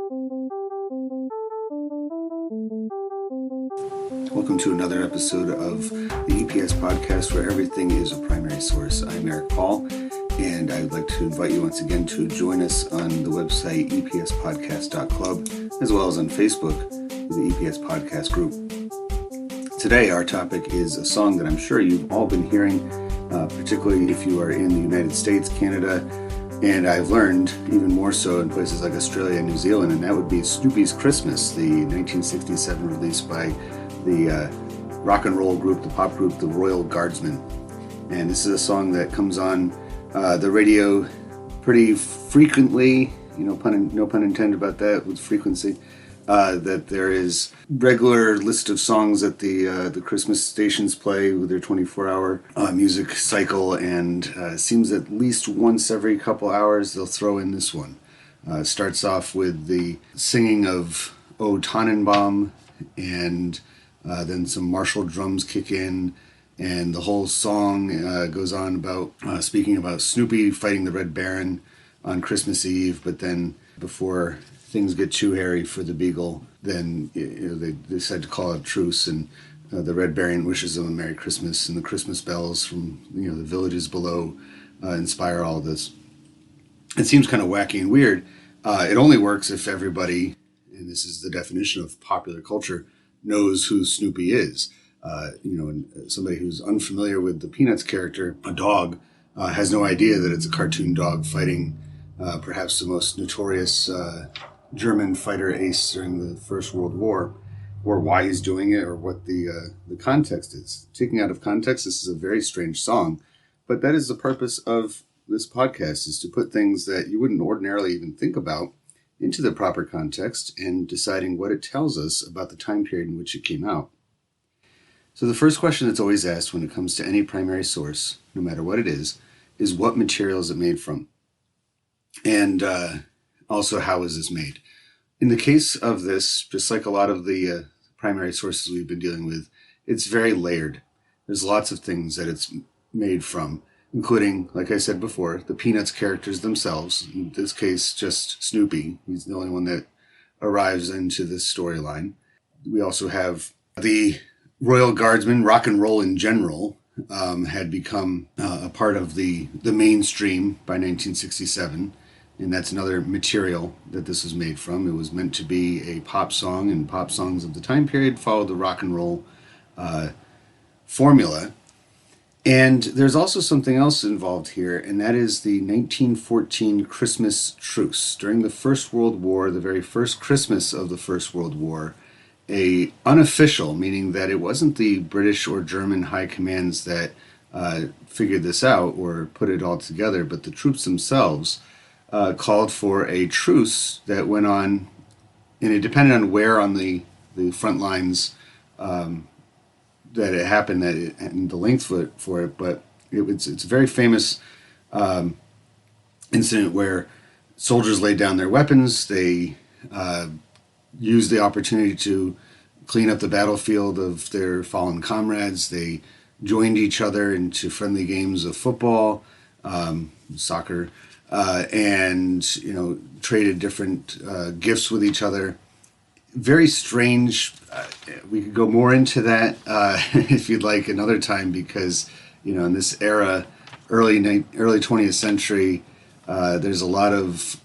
Welcome to another episode of the EPS podcast where everything is a primary source. I'm Eric Paul, and I would like to invite you once again to join us on the website epspodcast.club, as well as on Facebook, the EPS podcast group. Today, our topic is a song that I'm sure you've all been hearing, particularly if you are in the United States, Canada, and I've learned even more so in places like Australia and New Zealand, and that would be Snoopy's Christmas, the 1967 release by the rock and roll group, the pop group, the Royal Guardsmen. And this is a song that comes on the radio pretty frequently, no pun intended about that with frequency, that there is regular list of songs that the Christmas stations play with their 24-hour music cycle, and seems at least once every couple hours they'll throw in this one. Starts off with the singing of O Tannenbaum, and then some martial drums kick in, and the whole song goes on about speaking about Snoopy fighting the Red Baron on Christmas Eve, but then before things get too hairy for the Beagle, then they decide to call a truce, and the Red Baron wishes them a Merry Christmas, and the Christmas bells from the villages below inspire all of this. It seems kind of wacky and weird. It only works if everybody, and this is the definition of popular culture, knows who Snoopy is. And somebody who's unfamiliar with the Peanuts character, a dog, has no idea that it's a cartoon dog fighting perhaps the most notorious German fighter ace during the First World War, or why he's doing it, or what the context is. Taken out of context, this is a very strange song, but that is the purpose of this podcast, is to put things that you wouldn't ordinarily even think about into the proper context and deciding what it tells us about the time period in which it came out. So the first question that's always asked when it comes to any primary source, no matter what it is what material is it made from? And also, how is this made? In the case of this, just like a lot of the primary sources we've been dealing with, it's very layered. There's lots of things that it's made from, including, like I said before, the Peanuts characters themselves. In this case, just Snoopy. He's the only one that arrives into this storyline. We also have the Royal Guardsmen. Rock and roll in general had become a part of the mainstream by 1967, and that's another material that this was made from. It was meant to be a pop song, and pop songs of the time period followed the rock and roll formula. And there's also something else involved here, and that is the 1914 Christmas truce. During the First World War, the very first Christmas of the First World War, a unofficial, meaning that it wasn't the British or German high commands that figured this out or put it all together, but the troops themselves called for a truce that went on, and it depended on where on the front lines that it happened, and the length for it, but it's a very famous incident where soldiers laid down their weapons. They used the opportunity to clean up the battlefield of their fallen comrades. They joined each other into friendly games of football, soccer, and traded different gifts with each other. Very strange. We could go more into that if you'd like another time, because in this era, early 20th century, there's a lot of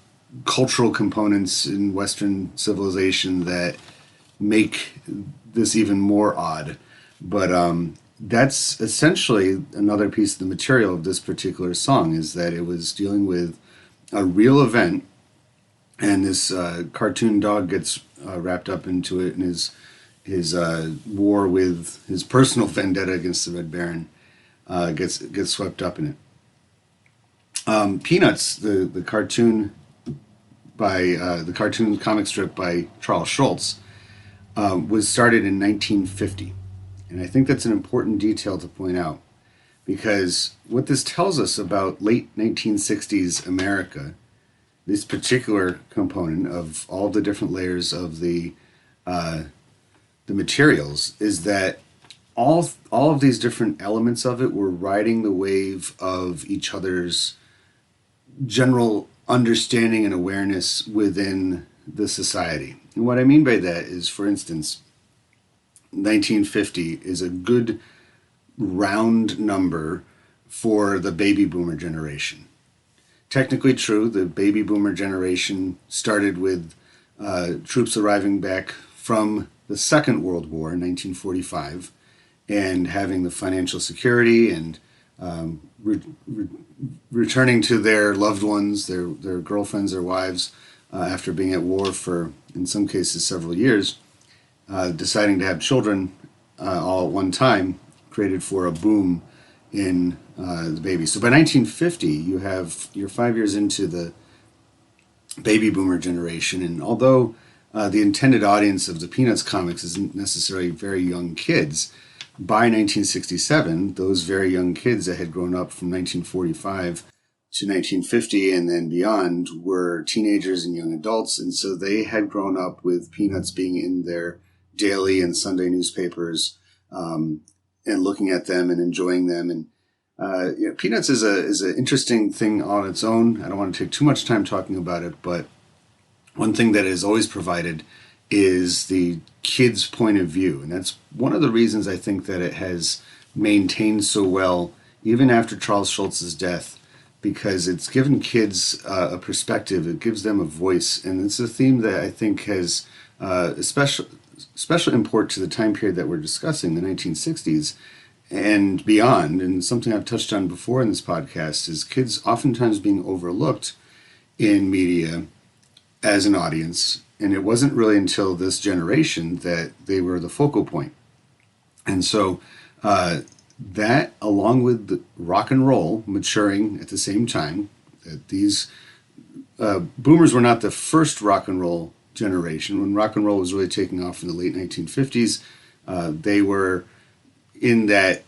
cultural components in Western civilization that make this even more odd. But that's essentially another piece of the material of this particular song, is that it was dealing with a real event, and this cartoon dog gets wrapped up into it, and his war with his personal vendetta against the Red Baron gets swept up in it. Peanuts, the cartoon the cartoon comic strip by Charles Schulz, was started in 1950. And I think that's an important detail to point out, because what this tells us about late 1960s America, this particular component of all the different layers of the materials, is that all of these different elements of it were riding the wave of each other's general understanding and awareness within the society. And what I mean by that is, for instance, 1950 is a good round number for the baby boomer generation. Technically true, the baby boomer generation started with troops arriving back from the Second World War in 1945 and having the financial security and returning to their loved ones, their girlfriends, their wives, after being at war for, in some cases, several years, deciding to have children all at one time created for a boom in the baby. So by 1950, you're 5 years into the baby boomer generation, and although the intended audience of the Peanuts comics isn't necessarily very young kids, by 1967, those very young kids that had grown up from 1945 to 1950 and then beyond were teenagers and young adults, and so they had grown up with Peanuts being in their daily and Sunday newspapers, and looking at them and enjoying them. And Peanuts is an interesting thing on its own. I don't want to take too much time talking about it, but one thing that is always provided is the kid's point of view. And that's one of the reasons I think that it has maintained so well, even after Charles Schulz's death, because it's given kids a perspective, it gives them a voice. And it's a theme that I think has special import to the time period that we're discussing, the 1960s and beyond. And something I've touched on before in this podcast is kids oftentimes being overlooked in media as an audience. And it wasn't really until this generation that they were the focal point. And so that, along with the rock and roll maturing at the same time, that these boomers were not the first rock and roll generation. When rock and roll was really taking off in the late 1950s, they were in that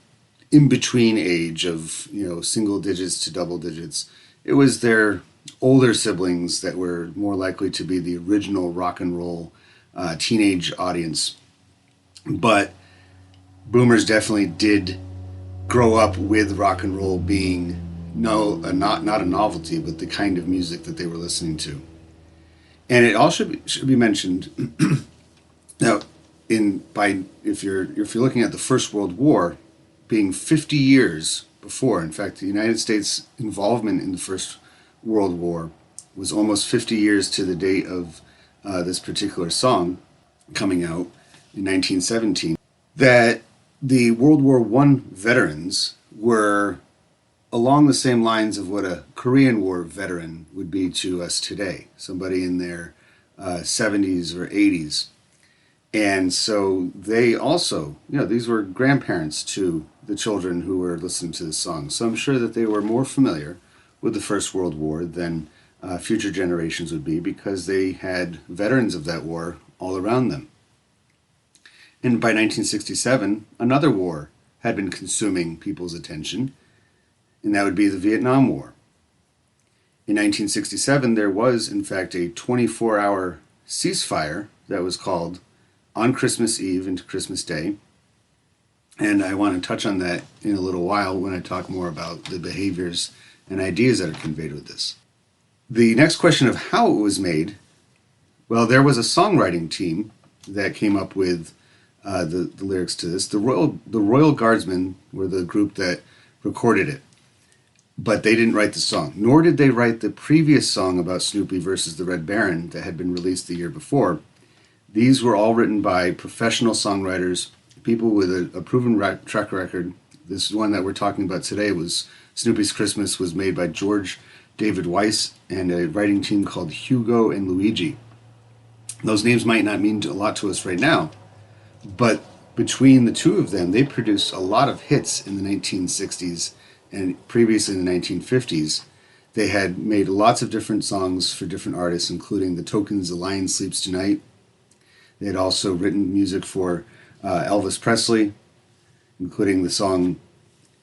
in-between age of, single digits to double digits. It was their older siblings that were more likely to be the original rock and roll teenage audience. But boomers definitely did grow up with rock and roll being not a novelty, but the kind of music that they were listening to. And it all should be mentioned now. If you're looking at the First World War being 50 years before, in fact, the United States involvement in the First World War was almost 50 years to the date of this particular song coming out in 1917, that the World War I veterans were along the same lines of what a Korean War veteran would be to us today, somebody in their 70s or 80s. And so they also, these were grandparents to the children who were listening to the song. So I'm sure that they were more familiar with the First World War than future generations would be, because they had veterans of that war all around them. And by 1967, another war had been consuming people's attention, and that would be the Vietnam War. In 1967, there was, in fact, a 24-hour ceasefire that was called on Christmas Eve into Christmas Day. And I want to touch on that in a little while when I talk more about the behaviors and ideas that are conveyed with this. The next question of how it was made, well, there was a songwriting team that came up with the lyrics to this. The Royal Guardsmen were the group that recorded it, but they didn't write the song, nor did they write the previous song about Snoopy versus the Red Baron that had been released the year before. These were all written by professional songwriters, people with a proven track record. This one that we're talking about today was Snoopy's Christmas, was made by George David Weiss and a writing team called Hugo and Luigi. Those names might not mean a lot to us right now, but between the two of them, they produced a lot of hits in the 1960s and previously in the 1950s. They had made lots of different songs for different artists, including The Tokens' The Lion Sleeps Tonight. They had also written music for Elvis Presley, including the song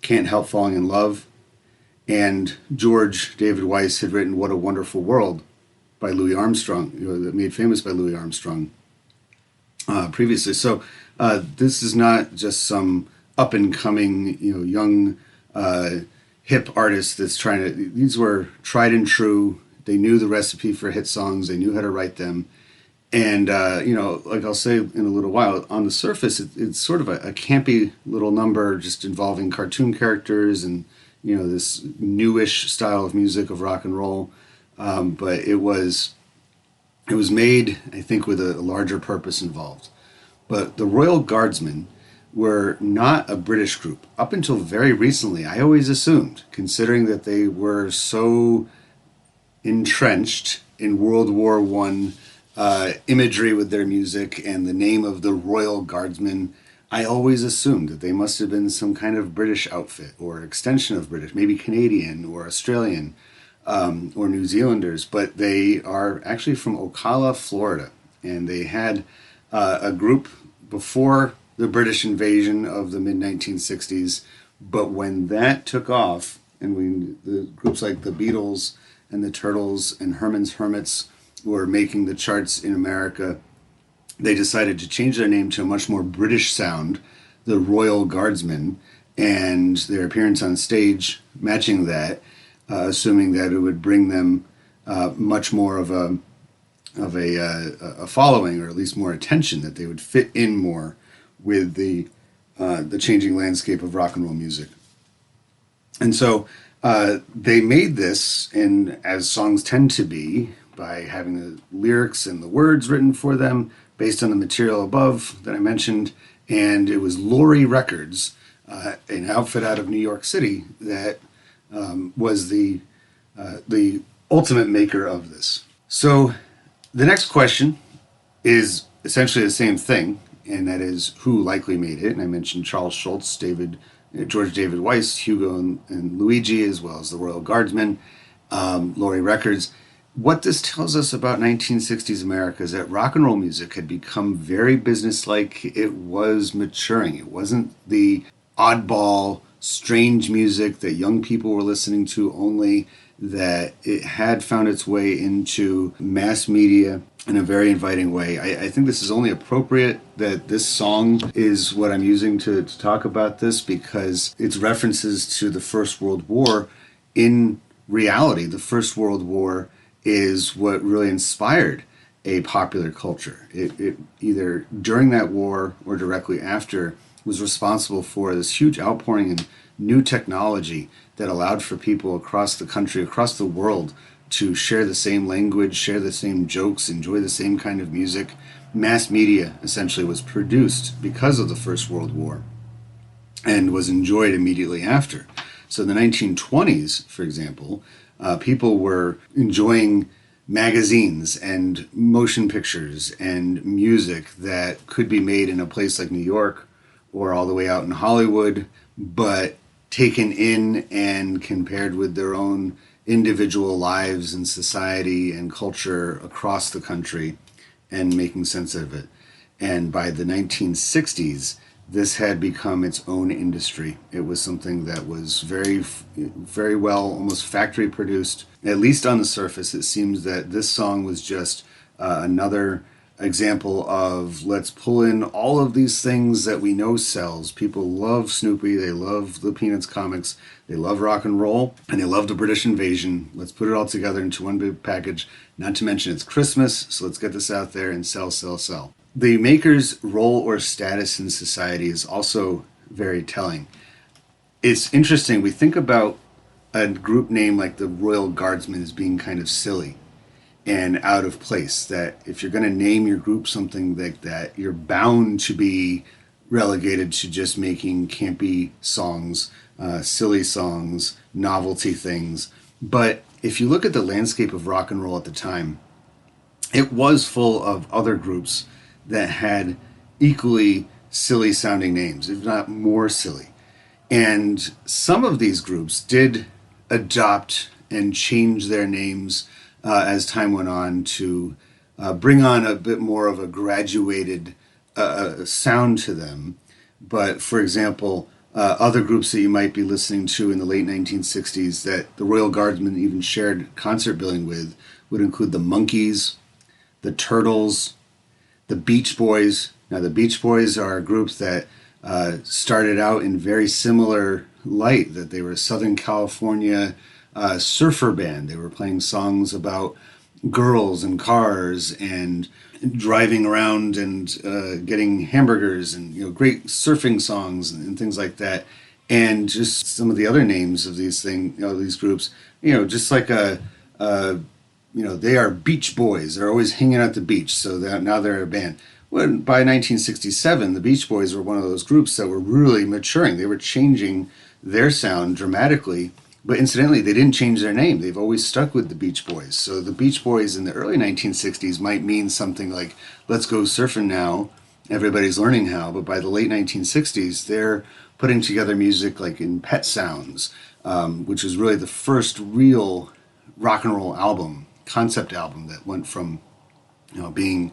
Can't Help Falling in Love. And George David Weiss had written What a Wonderful World by Louis Armstrong, that made famous by Louis Armstrong previously. So this is not just some up-and-coming, young hip artist that's trying to... These were tried and true. They knew the recipe for hit songs. They knew how to write them. And, like I'll say in a little while, on the surface, it's sort of a campy little number just involving cartoon characters and, this newish style of music of rock and roll. But it was made, I think, with a larger purpose involved. But the Royal Guardsmen were not a British group. Up until very recently, I always assumed, considering that they were so entrenched in World War One imagery with their music and the name of the Royal Guardsmen, I always assumed that they must have been some kind of British outfit or extension of British, maybe Canadian or Australian or New Zealanders, but they are actually from Ocala, Florida. And they had a group before the British invasion of the mid-1960s, but when that took off, and the groups like the Beatles and the Turtles and Herman's Hermits were making the charts in America, they decided to change their name to a much more British sound, the Royal Guardsmen, and their appearance on stage matching that, assuming that it would bring them much more of a following, or at least more attention, that they would fit in more with the changing landscape of rock and roll music. And so they made this, in as songs tend to be, by having the lyrics and the words written for them based on the material above that I mentioned. And it was Laurie Records, an outfit out of New York City, that was the ultimate maker of this. So the next question is essentially the same thing, and that is who likely made it. And I mentioned Charles Schultz, George David Weiss, Hugo and Luigi, as well as the Royal Guardsmen, Laurie Records. What this tells us about 1960s America is that rock and roll music had become very businesslike. It was maturing. It wasn't the oddball, strange music that young people were listening to only, that it had found its way into mass media in a very inviting way. I think this is only appropriate that this song is what I'm using to talk about this, because its references to the First World War. In reality, the First World War is what really inspired a popular culture. It either during that war or directly after was responsible for this huge outpouring in new technology that allowed for people across the country, across the world, to share the same language, share the same jokes, enjoy the same kind of music. Mass media essentially was produced because of the First World War and was enjoyed immediately after. So in the 1920s, for example, people were enjoying magazines and motion pictures and music that could be made in a place like New York or all the way out in Hollywood, but taken in and compared with their own individual lives and society and culture across the country and making sense of it. And by the 1960s, this had become its own industry. It was something that was very, very well, almost factory produced. At least on the surface, it seems that this song was just another example of, let's pull in all of these things that we know sells. People love Snoopy, they love the Peanuts comics, they love rock and roll, and they love the British invasion. Let's put it all together into one big package. Not to mention it's Christmas, so let's get this out there and sell, sell, sell. The maker's role or status in society is also very telling. It's interesting, we think about a group name like the Royal Guardsmen as being kind of silly and out of place, that if you're going to name your group something like that, you're bound to be relegated to just making campy songs, silly songs, novelty things. But if you look at the landscape of rock and roll at the time, it was full of other groups that had equally silly sounding names, if not more silly. And some of these groups did adopt and change their names as time went on to bring on a bit more of a graduated sound to them. But for example, other groups that you might be listening to in the late 1960s that the Royal Guardsmen even shared concert billing with would include the Monkees, the Turtles, the Beach Boys. Now the Beach Boys are a group that started out in very similar light, that they were a Southern California surfer band. They were playing songs about girls and cars and driving around and getting hamburgers and great surfing songs and things like that. And just some of the other names of these these groups, just like they are beach boys. They're always hanging out at the beach. So now they're a band. By 1967, the Beach Boys were one of those groups that were really maturing. They were changing their sound dramatically. But incidentally, they didn't change their name. They've always stuck with the Beach Boys. So the Beach Boys in the early 1960s might mean something like, let's go surfing now. Everybody's learning how. But by the late 1960s, they're putting together music like in Pet Sounds, which was really the first real rock and roll album, concept album that went from being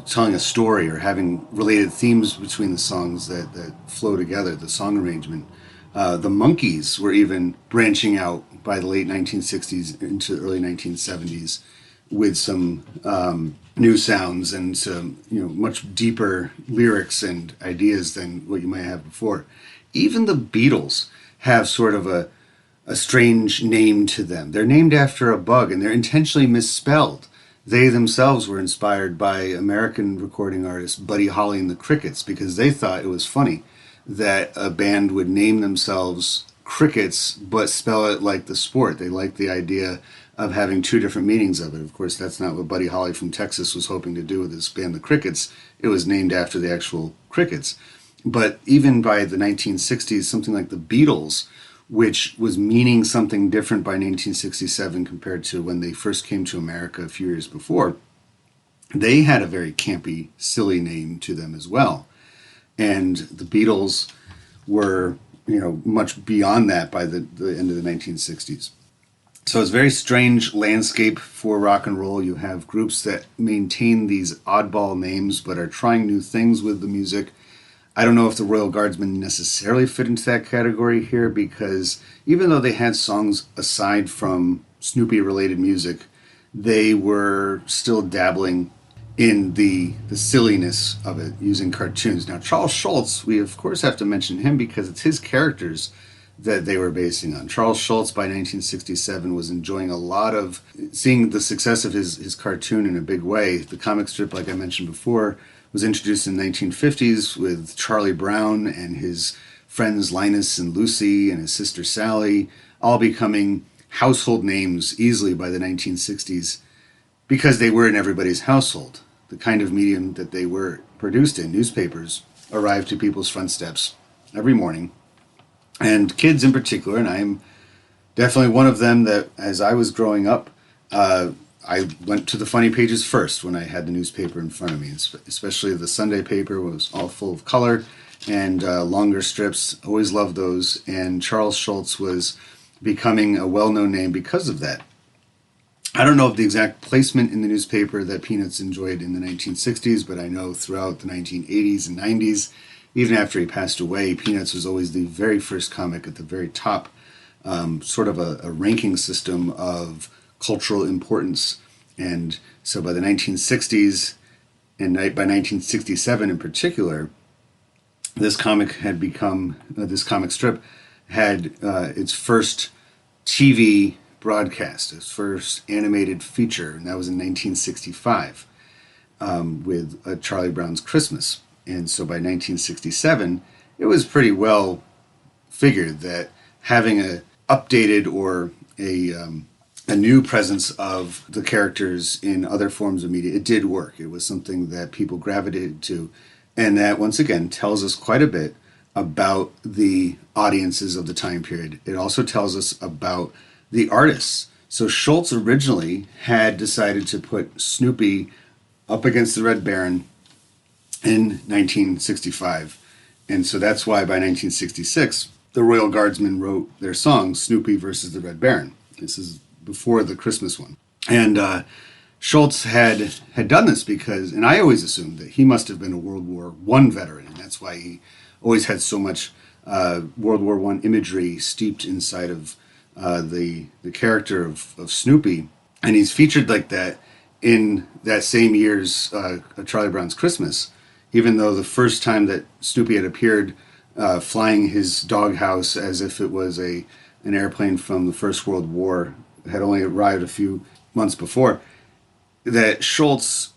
telling a story or having related themes between the songs that flow together, the song arrangement. The Monkees were even branching out by the late 1960s into the early 1970s with some new sounds and some much deeper lyrics and ideas than what you might have before. Even the Beatles have sort of a strange name to them. They're named after a bug and they're intentionally misspelled. They themselves were inspired by American recording artist Buddy Holly and the Crickets because they thought it was funny that a band would name themselves Crickets but spell it like the sport. They liked the idea of having two different meanings of it. Of course, that's not what Buddy Holly from Texas was hoping to do with his band, the Crickets. It was named after the actual crickets. But even by the 1960s, something like the Beatles, which was meaning something different by 1967 compared to when they first came to America a few years before, they had a very campy, silly name to them as well. And the Beatles were, much beyond that by the end of the 1960s. So it's a very strange landscape for rock and roll. You have groups that maintain these oddball names but are trying new things with the music. I don't know if the Royal Guardsmen necessarily fit into that category here because even though they had songs aside from Snoopy-related music, they were still dabbling in the silliness of it using cartoons. Now, Charles Schulz, we of course have to mention him because it's his characters that they were basing on. Charles Schulz by 1967 was enjoying a lot of seeing the success of his cartoon in a big way. The comic strip, like I mentioned before, was introduced in the 1950s with Charlie Brown and his friends Linus and Lucy and his sister Sally, all becoming household names easily by the 1960s because they were in everybody's household. The kind of medium that they were produced in, newspapers, arrived to people's front steps every morning. And kids in particular, and I'm definitely one of them that as I was growing up, I went to the funny pages first when I had the newspaper in front of me, especially the Sunday paper was all full of color and longer strips. Always loved those. And Charles Schulz was becoming a well-known name because of that. I don't know of the exact placement in the newspaper that Peanuts enjoyed in the 1960s, but I know throughout the 1980s and 90s, even after he passed away, Peanuts was always the very first comic at the very top, sort of a ranking system of cultural importance. And so by the 1960s, and by 1967 in particular, this comic had become, this comic strip had its first TV broadcast, its first animated feature, and that was in 1965 with Charlie Brown's Christmas. And so by 1967, it was pretty well figured that having a updated or a new presence of the characters in other forms of media, it did work. It was something that people gravitated to, and that once again tells us quite a bit about the audiences of the time period. It also tells us about the artists. So Schulz originally had decided to put Snoopy up against the Red Baron in 1965. And so that's why by 1966, the Royal Guardsmen wrote their song, Snoopy versus the Red Baron. This is before the Christmas one. And Schulz had done this because, and I always assumed that he must have been a World War I veteran, and that's why he always had so much World War I imagery steeped inside of the character of Snoopy. And he's featured like that in that same year's Charlie Brown's Christmas, even though the first time that Snoopy had appeared flying his doghouse as if it was an airplane from the First World War had only arrived a few months before, that Schultz,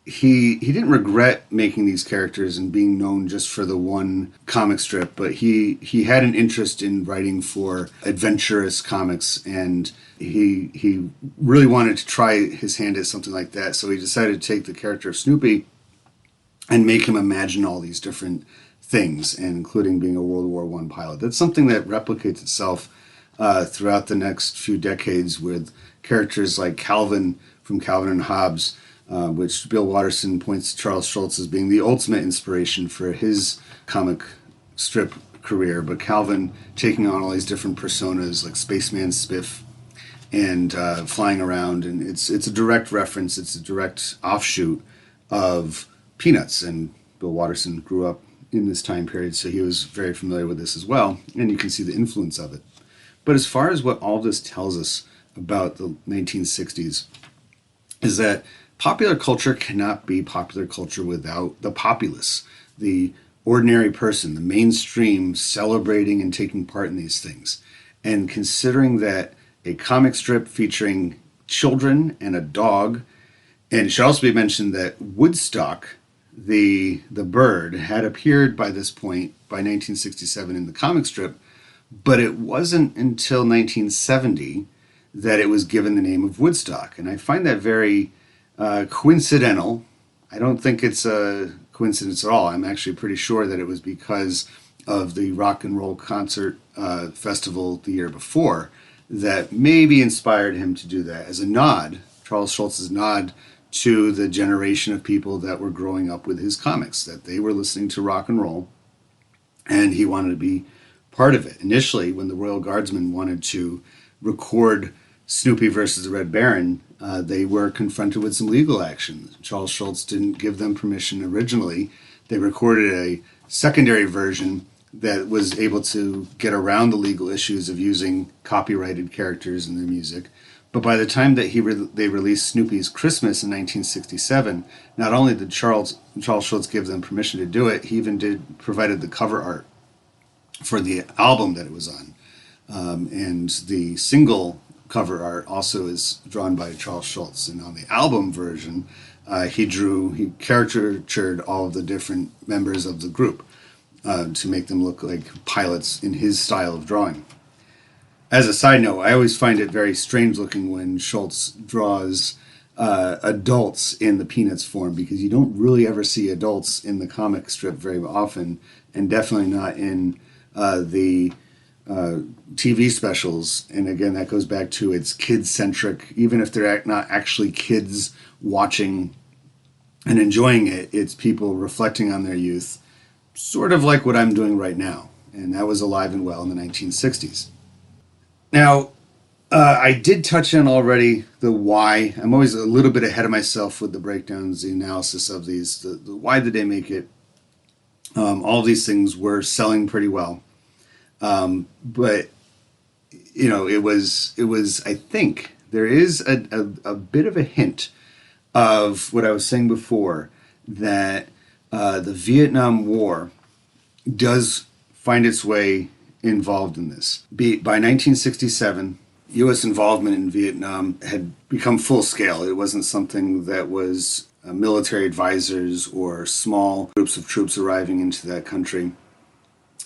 he didn't regret making these characters and being known just for the one comic strip, but he had an interest in writing for adventurous comics, and he really wanted to try his hand at something like that. So he decided to take the character of Snoopy and make him imagine all these different things, and including being a World War I pilot. That's something that replicates itself throughout the next few decades with characters like Calvin from Calvin and Hobbes, which Bill Watterson points to Charles Schultz as being the ultimate inspiration for his comic strip career. But Calvin taking on all these different personas like Spaceman Spiff and flying around, and it's a direct reference, it's a direct offshoot of Peanuts, and Bill Watterson grew up in this time period, so he was very familiar with this as well, and you can see the influence of it. But as far as what all this tells us about the 1960s is that popular culture cannot be popular culture without the populace, the ordinary person, the mainstream celebrating and taking part in these things. And considering that a comic strip featuring children and a dog, and it should also be mentioned that Woodstock, the bird, had appeared by this point, by 1967 in the comic strip, but it wasn't until 1970 that it was given the name of Woodstock. And I find that very coincidental. I don't think it's a coincidence at all. I'm actually pretty sure that it was because of the rock and roll concert festival the year before that maybe inspired him to do that as a nod, Charles Schultz's nod to the generation of people that were growing up with his comics, that they were listening to rock and roll, and he wanted to be part of it. Initially, when the Royal Guardsmen wanted to record Snoopy versus the Red Baron, they were confronted with some legal action. Charles Schultz didn't give them permission originally. They recorded a secondary version that was able to get around the legal issues of using copyrighted characters in their music. But by the time that they released Snoopy's Christmas in 1967, not only did Charles Schultz give them permission to do it, he even provided the cover art for the album that it was on. And the single cover art also is drawn by Charles Schultz. And on the album version, he caricatured all of the different members of the group to make them look like pilots in his style of drawing. As a side note, I always find it very strange looking when Schultz draws adults in the Peanuts form, because you don't really ever see adults in the comic strip very often, and definitely not in the TV specials. And again, that goes back to it's kid-centric. Even if they're not actually kids watching and enjoying it, it's people reflecting on their youth, sort of like what I'm doing right now. And that was alive and well in the 1960s. Now, I did touch on already the why. I'm always a little bit ahead of myself with the breakdowns, the analysis of these. The why did they make it? All these things were selling pretty well. But, you know, it was, I think, there is a bit of a hint of what I was saying before, that the Vietnam War does find its way involved in this. By 1967, U.S. involvement in Vietnam had become full scale. It wasn't something that was military advisors or small groups of troops arriving into that country.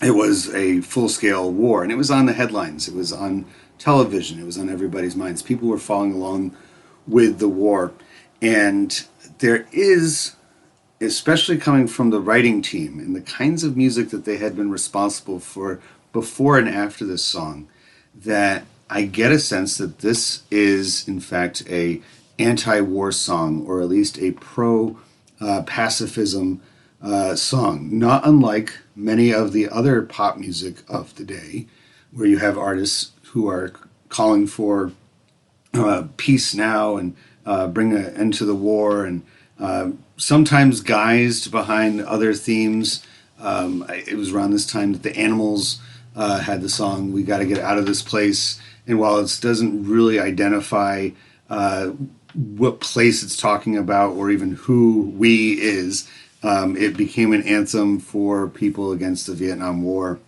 It was a full-scale war, and it was on the headlines. It was on television. It was on everybody's minds. People were following along with the war. And there is, especially coming from the writing team and the kinds of music that they had been responsible for before and after this song, that I get a sense that this is, in fact, a anti-war song, or at least a pro-pacifism song, not unlike many of the other pop music of the day, where you have artists who are calling for peace now and bring an end to the war, and sometimes guised behind other themes. It was around this time that the Animals had the song "We Got to Get Out of This Place," and while it doesn't really identify what place it's talking about or even who "we" is, it became an anthem for people against the Vietnam War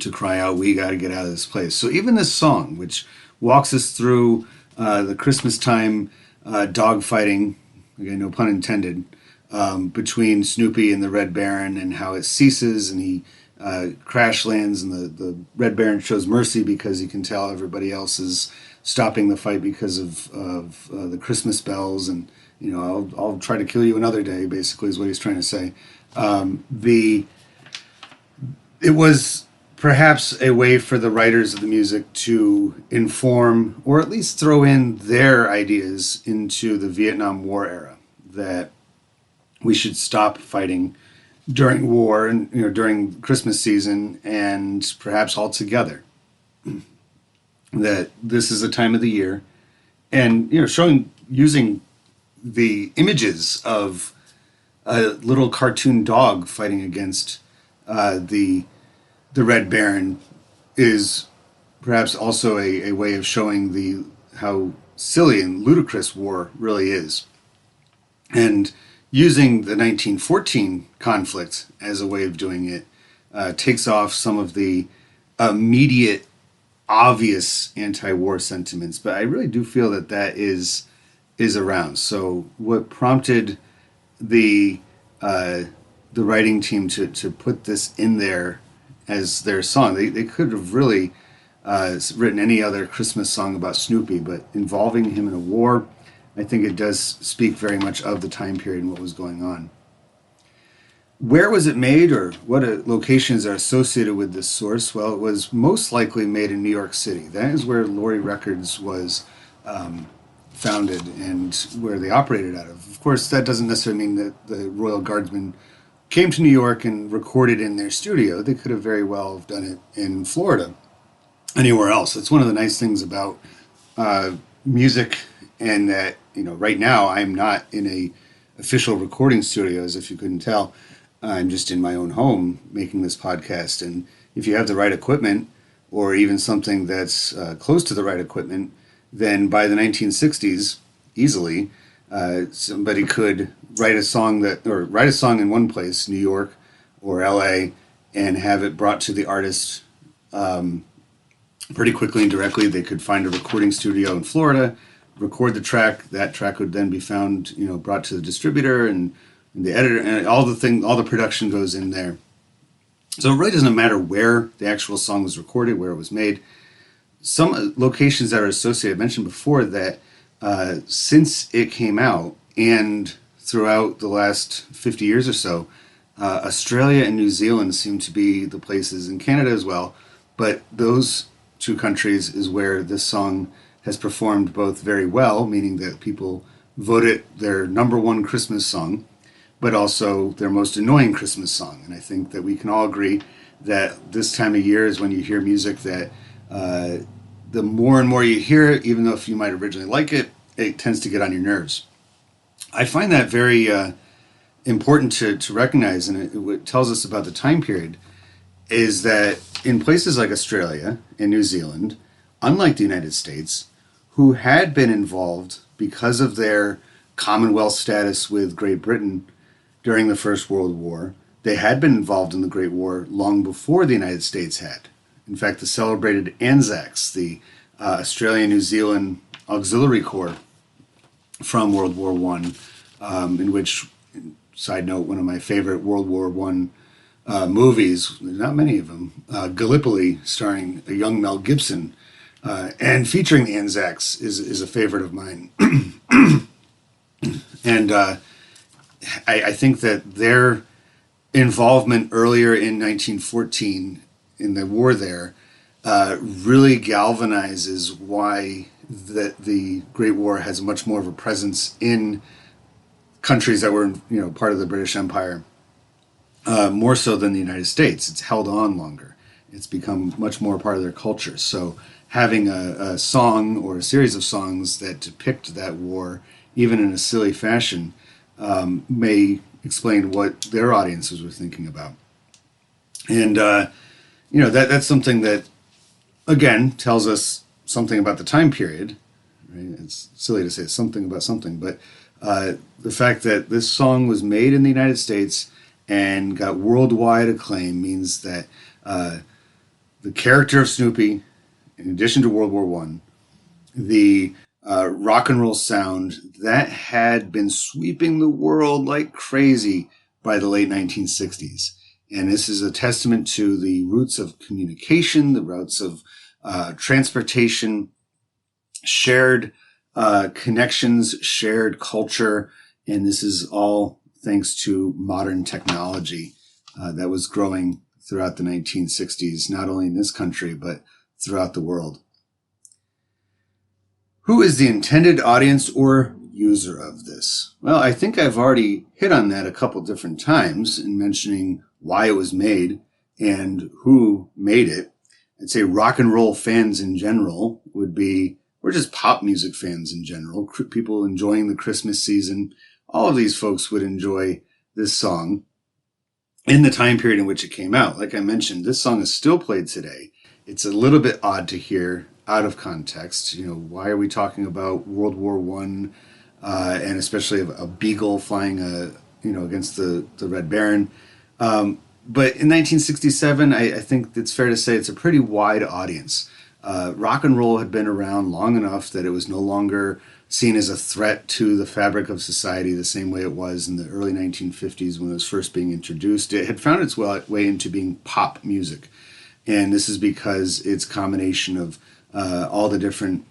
to cry out, "We got to get out of this place." So even this song, which walks us through the Christmas time dog fighting, again, no pun intended, between Snoopy and the Red Baron, and how it ceases, and he crash lands, and the Red Baron shows mercy because he can tell everybody else is stopping the fight because of the Christmas bells, and I'll try to kill you another day, basically is what he's trying to say. It was perhaps a way for the writers of the music to inform, or at least throw in their ideas into the Vietnam War era, that we should stop fighting during war and during Christmas season, and perhaps altogether. That this is the time of the year, and using the images of a little cartoon dog fighting against the Red Baron is perhaps also a way of showing how silly and ludicrous war really is, and using the 1914 conflict as a way of doing it takes off some of the immediate, obvious anti-war sentiments. But I really do feel that is around. So what prompted the writing team to put this in there as their song? They could have really written any other Christmas song about Snoopy, but involving him in a war, I think it does speak very much of the time period and what was going on. Where was it made, or what locations are associated with this source? Well, it was most likely made in New York City. That is where Laurie Records was founded and where they operated out of. Of course, that doesn't necessarily mean that the Royal Guardsmen came to New York and recorded in their studio. They could have very well have done it in Florida, anywhere else. It's one of the nice things about music, and that right now I'm not in a official recording studio, as if you couldn't tell. I'm just in my own home making this podcast, and if you have the right equipment, or even something that's close to the right equipment, then by the 1960s, easily, somebody could write a song in one place, New York or LA, and have it brought to the artist pretty quickly and directly. They could find a recording studio in Florida, record the track. That track would then be found, brought to the distributor and the editor, and all the production goes in there. So it really doesn't matter where the actual song was recorded, where it was made. Some locations that are associated, I mentioned before that since it came out and throughout the last 50 years or so, Australia and New Zealand seem to be the places, in Canada as well, but those two countries is where this song has performed both very well, meaning that people vote it their number one Christmas song, but also their most annoying Christmas song. And I think that we can all agree that this time of year is when you hear music that the more and more you hear it, even though if you might originally like it, it tends to get on your nerves. I find that very important to recognize, and what tells us about the time period is that in places like Australia and New Zealand, unlike the United States, who had been involved because of their Commonwealth status with Great Britain during the First World War, they had been involved in the Great War long before the United States had. In fact, the celebrated Anzacs, the Australia-New Zealand Auxiliary Corps from World War I, in which, side note, one of my favorite World War I movies, there's not many of them, Gallipoli, starring a young Mel Gibson, and featuring the Anzacs is a favorite of mine. And I think that their involvement earlier in 1914 in the war there really galvanizes why the Great War has much more of a presence in countries that were part of the British Empire, more so than the United States. It's held on longer. It's become much more part of their culture. So having a song or a series of songs that depict that war, even in a silly fashion, may explain what their audiences were thinking about. And that's something that, again, tells us something about the time period. Right? It's silly to say something about something, but the fact that this song was made in the United States and got worldwide acclaim means that the character of Snoopy, in addition to World War I, the rock and roll sound that had been sweeping the world like crazy by the late 1960s. And this is a testament to the roots of communication, the roots of transportation, shared connections, shared culture. And this is all thanks to modern technology that was growing throughout the 1960s, not only in this country, but throughout the world. Who is the intended audience or user of this? Well, I think I've already hit on that a couple different times in mentioning why it was made and who made it. I'd say rock and roll fans in general would be, or just pop music fans in general, people enjoying the Christmas season. All of these folks would enjoy this song in the time period in which it came out. Like I mentioned, this song is still played today. It's a little bit odd to hear out of context. Why are we talking about World War I, and especially a beagle flying, against the Red Baron? But in 1967, I think it's fair to say it's a pretty wide audience. Rock and roll had been around long enough that it was no longer seen as a threat to the fabric of society the same way it was in the early 1950s when it was first being introduced. It had found its way into being pop music. And this is because it's a combination of all the different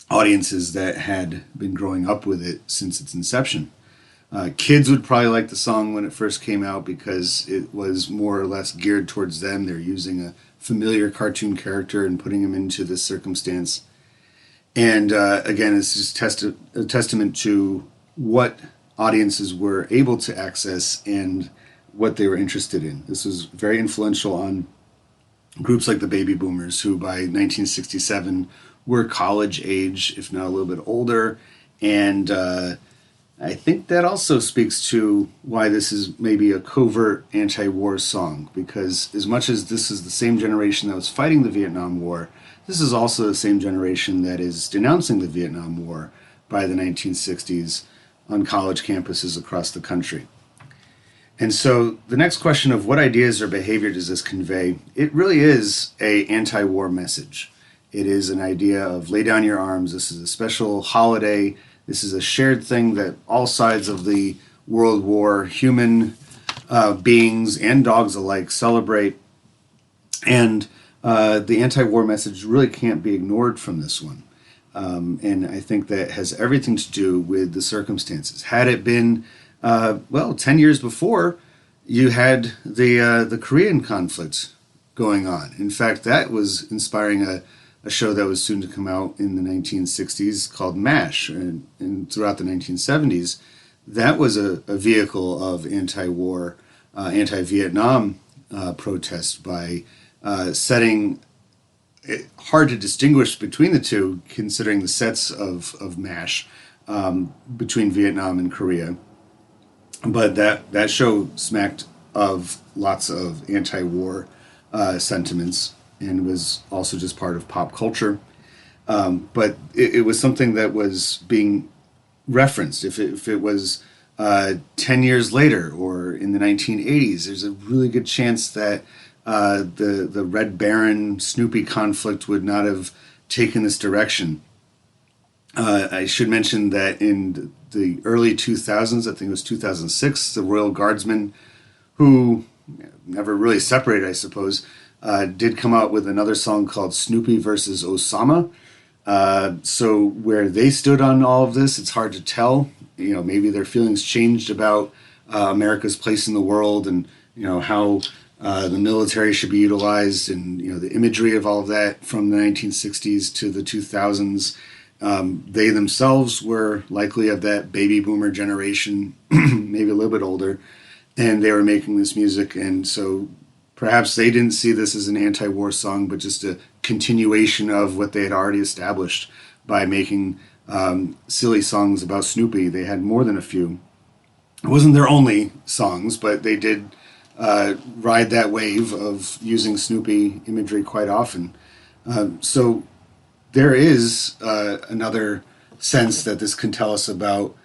audiences that had been growing up with it since its inception. Kids would probably like the song when it first came out because it was more or less geared towards them. They're using a familiar cartoon character and putting him into this circumstance. And again, it's just a testament to what audiences were able to access and what they were interested in. This was very influential on groups like the baby boomers, who by 1967 were college age, if not a little bit older. And I think that also speaks to why this is maybe a covert anti-war song, because as much as this is the same generation that was fighting the Vietnam War, this is also the same generation that is denouncing the Vietnam War by the 1960s on college campuses across the country. And so the next question of what ideas or behavior does this convey? It really is an anti-war message. It is an idea of lay down your arms. This is a special holiday. This is a shared thing that all sides of the World War, human beings and dogs alike, celebrate. And the anti-war message really can't be ignored from this one. And I think that has everything to do with the circumstances. Had it been 10 years before, you had the Korean conflict going on. In fact, that was inspiring a show that was soon to come out in the 1960s called MASH. And throughout the 1970s, that was a vehicle of anti-war, anti-Vietnam protest by setting it hard to distinguish between the two, considering the sets of MASH between Vietnam and Korea. But that show smacked of lots of anti-war sentiments and was also just part of pop culture. But it was something that was being referenced. If it was 10 years later or in the 1980s, there's a really good chance that the Red Baron Snoopy conflict would not have taken this direction. I should mention that in the early 2000s, I think it was 2006, the Royal Guardsmen, who never really separated, I suppose, did come out with another song called Snoopy versus Osama. So where they stood on all of this, it's hard to tell. Maybe their feelings changed about America's place in the world and, how the military should be utilized and, the imagery of all of that from the 1960s to the 2000s. They themselves were likely of that baby boomer generation, maybe a little bit older, and they were making this music. And so perhaps they didn't see this as an anti-war song, but just a continuation of what they had already established by making silly songs about Snoopy. They had more than a few. It wasn't their only songs, but they did ride that wave of using Snoopy imagery quite often. So there is another sense that this can tell us about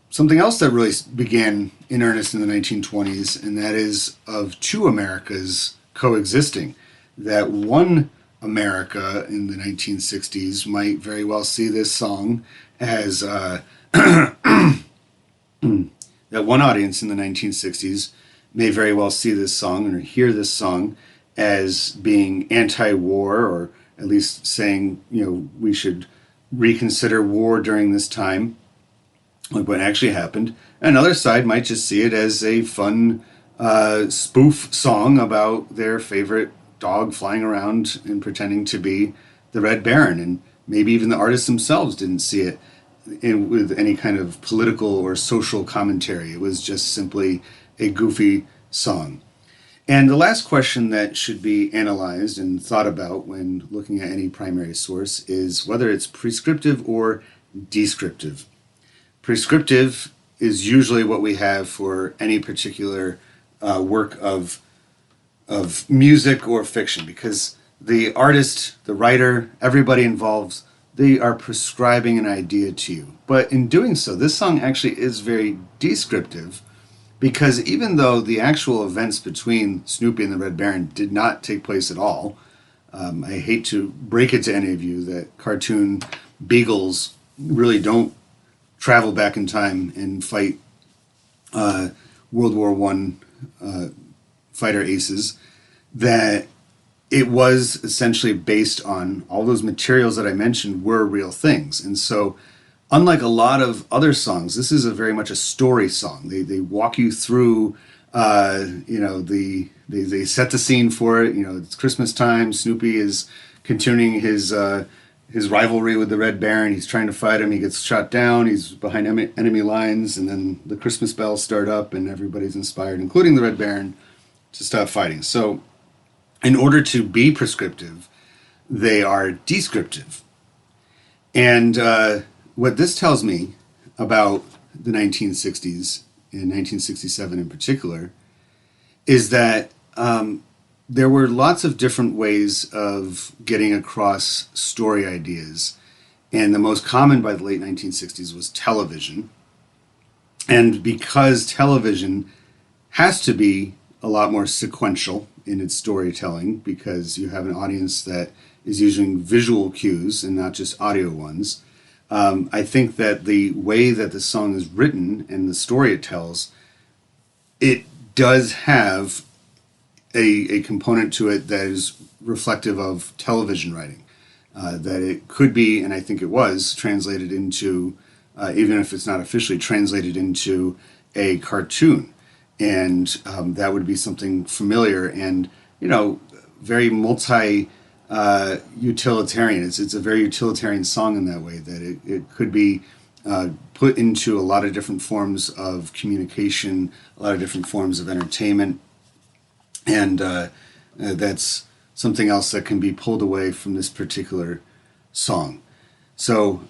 something else that really began in earnest in the 1920s, and that is of two Americas coexisting. That one America in the 1960s might very well see this song as that one audience in the 1960s may very well see this song or hear this song as being anti-war, or at least saying, we should reconsider war during this time, like what actually happened. Another side might just see it as a fun spoof song about their favorite dog flying around and pretending to be the Red Baron. And maybe even the artists themselves didn't see it with any kind of political or social commentary. It was just simply a goofy song. And the last question that should be analyzed and thought about when looking at any primary source is whether it's prescriptive or descriptive. Prescriptive is usually what we have for any particular work of music or fiction, because the artist, the writer, everybody involved, they are prescribing an idea to you. But in doing so, this song actually is very descriptive, because even though the actual events between Snoopy and the Red Baron did not take place at all, I hate to break it to any of you that cartoon beagles really don't travel back in time and fight World War I fighter aces, that it was essentially based on all those materials that I mentioned were real things. And so unlike a lot of other songs, this is very much a story song. They walk you through, they set the scene for it. It's Christmas time. Snoopy is continuing his rivalry with the Red Baron. He's trying to fight him. He gets shot down. He's behind enemy lines. And then the Christmas bells start up and everybody's inspired, including the Red Baron, to stop fighting. So in order to be prescriptive, they are descriptive. And what this tells me about the 1960s, and 1967 in particular, is that there were lots of different ways of getting across story ideas. And the most common by the late 1960s was television. And because television has to be a lot more sequential in its storytelling, because you have an audience that is using visual cues and not just audio ones, I think that the way that the song is written and the story it tells, it does have a component to it that is reflective of television writing. That it could be, and I think it was, translated into, even if it's not officially translated into a cartoon. And that would be something familiar and, very utilitarian. It's a very utilitarian song in that way, that it could be put into a lot of different forms of communication, a lot of different forms of entertainment. And that's something else that can be pulled away from this particular song. So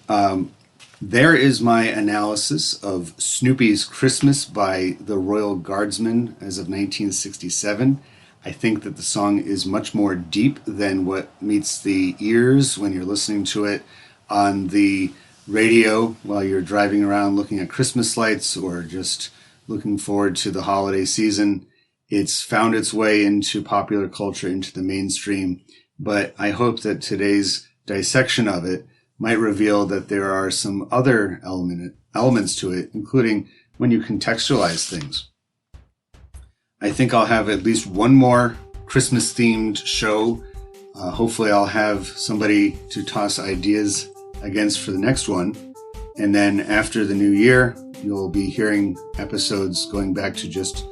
there is my analysis of Snoopy's Christmas by the Royal Guardsmen as of 1967. I think that the song is much more deep than what meets the ears when you're listening to it on the radio while you're driving around looking at Christmas lights or just looking forward to the holiday season. It's found its way into popular culture, into the mainstream, but I hope that today's dissection of it might reveal that there are some other elements to it, including when you contextualize things. I think I'll have at least one more Christmas-themed show. Hopefully I'll have somebody to toss ideas against for the next one. And then after the new year, you'll be hearing episodes going back to just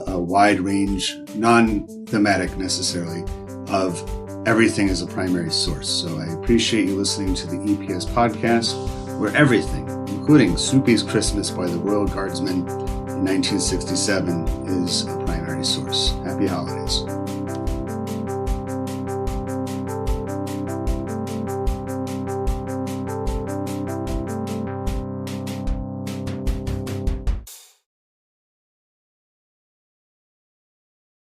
a wide range, non-thematic necessarily, of everything as a primary source. So I appreciate you listening to the EPS podcast, where everything, including Snoopy's Christmas by the Royal Guardsmen in 1967, is a primary source. Happy holidays.